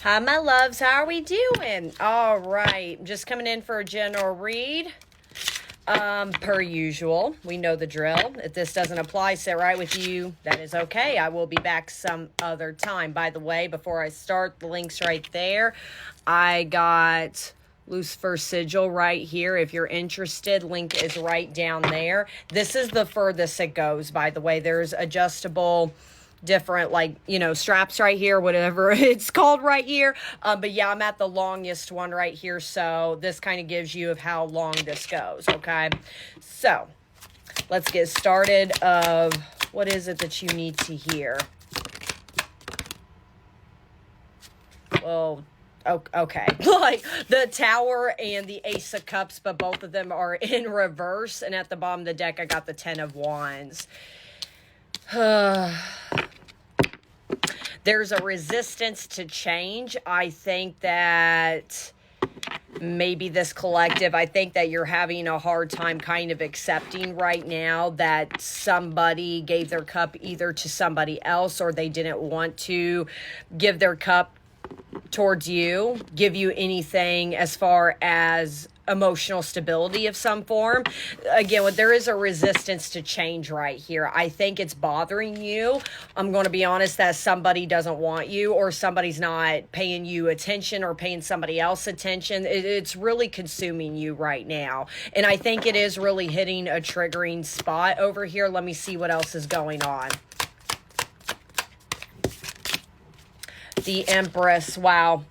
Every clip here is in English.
Hi, my loves. How are we doing? All right. Just coming in for a general read. Per usual, we know the drill. If this doesn't apply, sit right with you. That is okay. I will be back some other time. By the way, before I start, the link's right there. I got Lucifer sigil right here. If you're interested, link is right down there. This is the furthest it goes, by the way. There's adjustable different, like, you know, straps right here, whatever it's called right here. But yeah, I'm at the longest one right here. So this kind of gives you of how long this goes. Okay. So let's get started of what is it that you need to hear? Well, okay. Like the Tower and the Ace of Cups, but both of them are in reverse. And at the bottom of the deck, I got the 10 of Wands. There's a resistance to change. I think that maybe this collective, I think that you're having a hard time kind of accepting right now that somebody gave their cup either to somebody else or they didn't want to give their cup towards you, give you anything as far as emotional stability of some form. Again, there is a resistance to change right here. I think it's bothering you. I'm going to be honest that somebody doesn't want you or somebody's not paying you attention or paying somebody else attention. It's really consuming you right now. And I think it is really hitting a triggering spot over here. Let me see what else is going on. The Empress. Wow.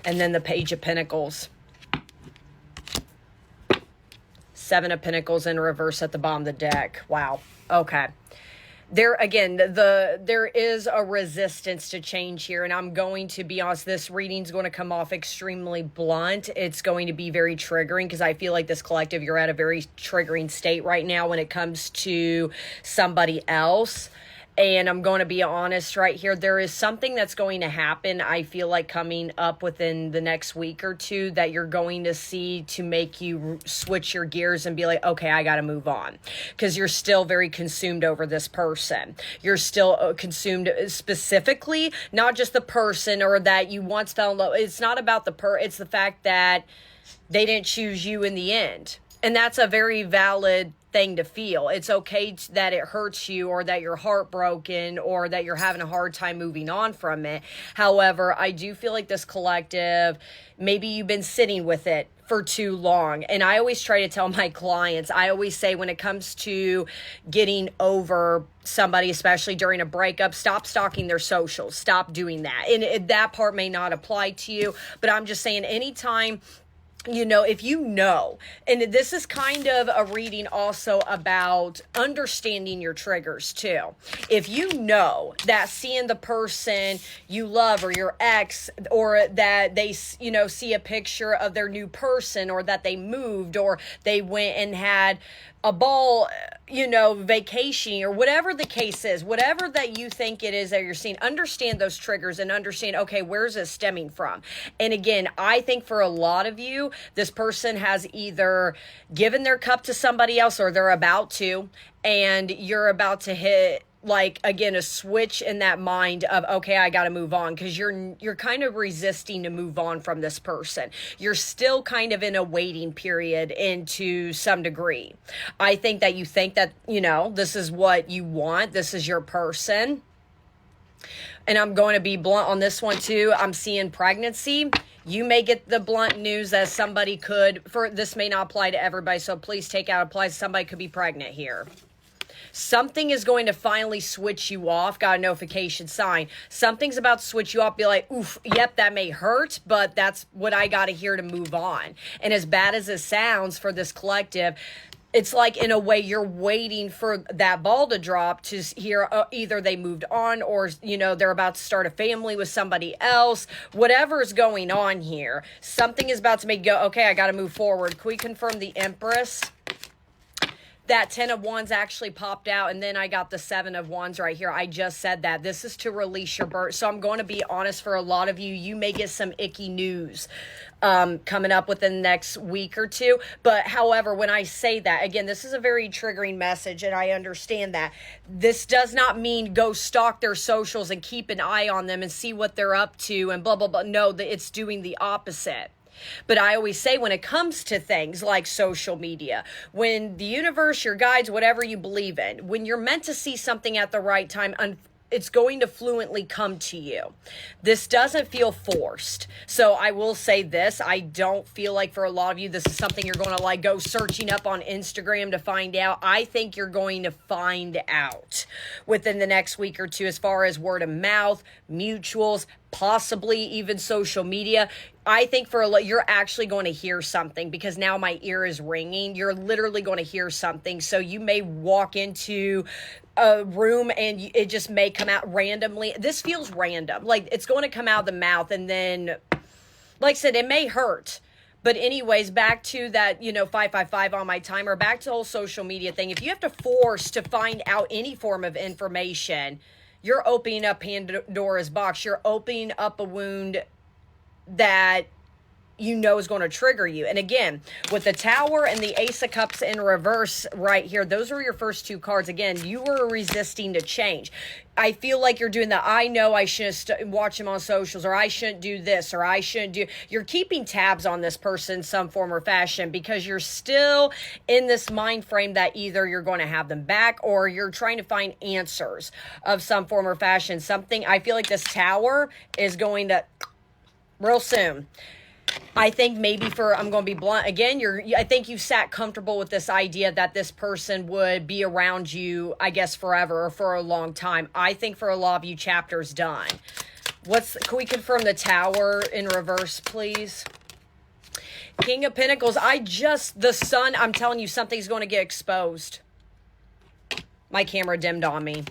And then the Page of Pentacles. 7 of Pentacles in reverse at the bottom of the deck. Wow. Okay. There, again, there is a resistance to change here. And I'm going to be honest, this reading's going to come off extremely blunt. It's going to be very triggering because I feel like this collective, you're at a very triggering state right now when it comes to somebody else. And I'm going to be honest right here. There is something that's going to happen, I feel like, coming up within the next week or two that you're going to see to make you switch your gears and be like, okay, I got to move on. Because you're still very consumed over this person. You're still consumed specifically, not just the person or that you once fell in love. It's not about it's the fact that they didn't choose you in the end. And that's a very valid thing to feel. It's okay that it hurts you or that you're heartbroken or that you're having a hard time moving on from it. However, I do feel like this collective, maybe you've been sitting with it for too long. And I always try to tell my clients, I always say when it comes to getting over somebody, especially during a breakup, stop stalking their socials. Stop doing that. And that part may not apply to you, but I'm just saying anytime, you know, if you know, and this is kind of a reading also about understanding your triggers too. If you know that seeing the person you love or your ex, or that they, you know, see a picture of their new person, or that they moved, or they went and had a ball, you know, vacation, or whatever the case is, whatever that you think it is that you're seeing, understand those triggers and understand, okay, where's it stemming from? And again, I think for a lot of you, this person has either given their cup to somebody else or they're about to, and you're about to hit, like, again, a switch in that mind of, okay, I got to move on, because you're kind of resisting to move on from this person. You're still kind of in a waiting period into some degree. I think that you think that, you know, this is what you want. This is your person. And I'm going to be blunt on this one too. I'm seeing pregnancy. You may get the blunt news that somebody could, this may not apply to everybody, so please take out applies. Somebody could be pregnant here. Something is going to finally switch you off. Got a notification sign. Something's about to switch you off. Be like, oof, yep, that may hurt, but that's what I got to hear to move on. And as bad as it sounds for this collective, it's like, in a way, you're waiting for that ball to drop to hear either they moved on or, you know, they're about to start a family with somebody else. Whatever is going on here, something is about to make you go, okay, I got to move forward. Can we confirm the Empress? that 10 of Wands actually popped out, and then I got the 7 of Wands right here. I just said that. This is to release your burden. So I'm going to be honest, for a lot of you, you may get some icky news coming up within the next week or two. But however, when I say that, again, this is a very triggering message, and I understand that. This does not mean go stalk their socials and keep an eye on them and see what they're up to and blah, blah, blah. No, it's doing the opposite. But I always say, when it comes to things like social media, when the universe, your guides, whatever you believe in, when you're meant to see something at the right time, it's going to fluently come to you. This doesn't feel forced. So I will say this, I don't feel like for a lot of you, this is something you're going to like go searching up on Instagram to find out. I think you're going to find out within the next week or two, as far as word of mouth, mutuals, possibly even social media. I think for you're actually going to hear something, because now my ear is ringing. You're literally going to hear something. So you may walk into a room and it just may come out randomly. This feels random. Like it's going to come out of the mouth, and then, like I said, it may hurt. But anyways, back to that, 555 on my timer, back to the whole social media thing. If you have to force to find out any form of information, you're opening up Pandora's box. You're opening up a wound that is going to trigger you. And again, with the Tower and the Ace of Cups in reverse right here, those are your first two cards. Again, you were resisting to change. I feel like you're doing that. I know I shouldn't watch him on socials, or I shouldn't do this, or I shouldn't do. You're keeping tabs on this person in some form or fashion, because you're still in this mind frame that either you're going to have them back, or you're trying to find answers of some form or fashion. Something, I feel like this Tower is going to real soon. I think maybe I'm going to be blunt again, I think you sat comfortable with this idea that this person would be around you, I guess, forever or for a long time. I think for a lot of you, chapter's done. Can we confirm the Tower in reverse, please? King of Pentacles, the Sun, I'm telling you, something's going to get exposed. My camera dimmed on me.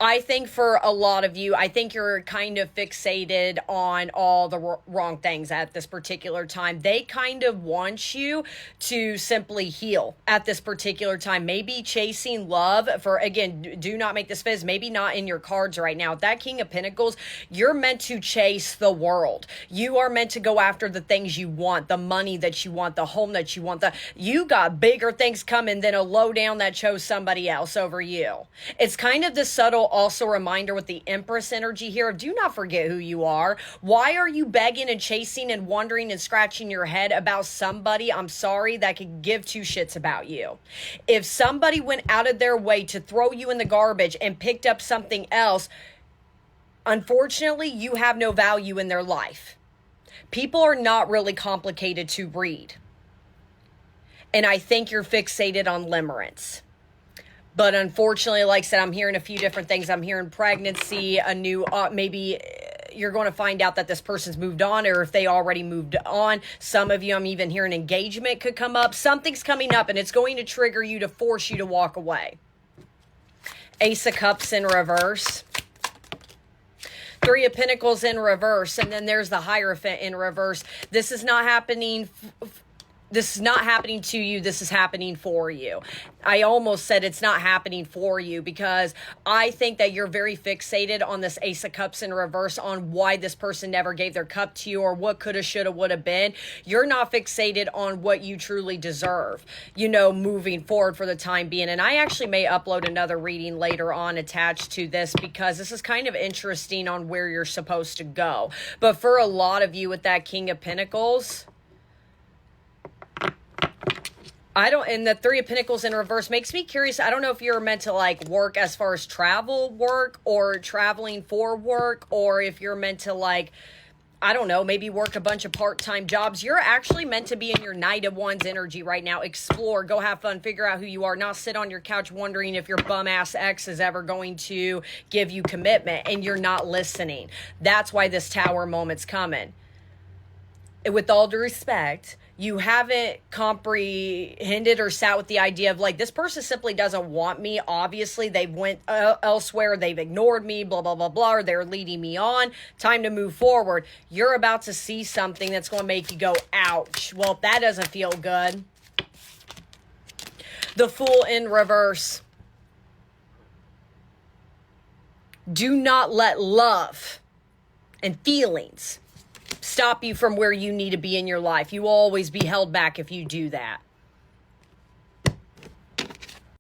I think for a lot of you, I think you're kind of fixated on all the wrong things at this particular time. They kind of want you to simply heal at this particular time. Maybe chasing love again, do not make this fizz. Maybe not in your cards right now. That King of Pentacles, you're meant to chase the world. You are meant to go after the things you want, the money that you want, the home that you want. You got bigger things coming than a lowdown that chose somebody else over you. It's kind of the subtle also reminder with the Empress energy here. Do not forget who you are. Why are you begging and chasing and wondering and scratching your head about somebody, I'm sorry, that could give two shits about you? If somebody went out of their way to throw you in the garbage and picked up something else, unfortunately, you have no value in their life. People are not really complicated to read. And I think you're fixated on limerence. But unfortunately, like I said, I'm hearing a few different things. I'm hearing pregnancy, a new, maybe you're going to find out that this person's moved on, or if they already moved on. Some of you, I'm even hearing engagement could come up. Something's coming up, and it's going to trigger you to force you to walk away. Ace of Cups in reverse. Three of Pentacles in reverse. And then there's the Hierophant in reverse. This is not happening This is not happening to you. This is happening for you. I almost said it's not happening for you, because I think that you're very fixated on this Ace of Cups in reverse, on why this person never gave their cup to you, or what coulda, shoulda, woulda been. You're not fixated on what you truly deserve, moving forward for the time being. And I actually may upload another reading later on attached to this, because this is kind of interesting on where you're supposed to go. But for a lot of you with that King of Pentacles, and the Three of Pentacles in reverse makes me curious. I don't know if you're meant to work as far as travel work, or traveling for work, or if you're meant to I don't know, maybe work a bunch of part-time jobs. You're actually meant to be in your Knight of Wands energy right now. Explore, go have fun, figure out who you are, not sit on your couch wondering if your bum-ass ex is ever going to give you commitment, and you're not listening. That's why this Tower moment's coming. With all due respect, you haven't comprehended or sat with the idea of this person simply doesn't want me. Obviously, they went elsewhere. They've ignored me, blah, blah, blah, blah, or they're leading me on. Time to move forward. You're about to see something that's going to make you go, ouch. Well, that doesn't feel good. The Fool in reverse. Do not let love and feelings stop you from where you need to be in your life. You will always be held back if you do that.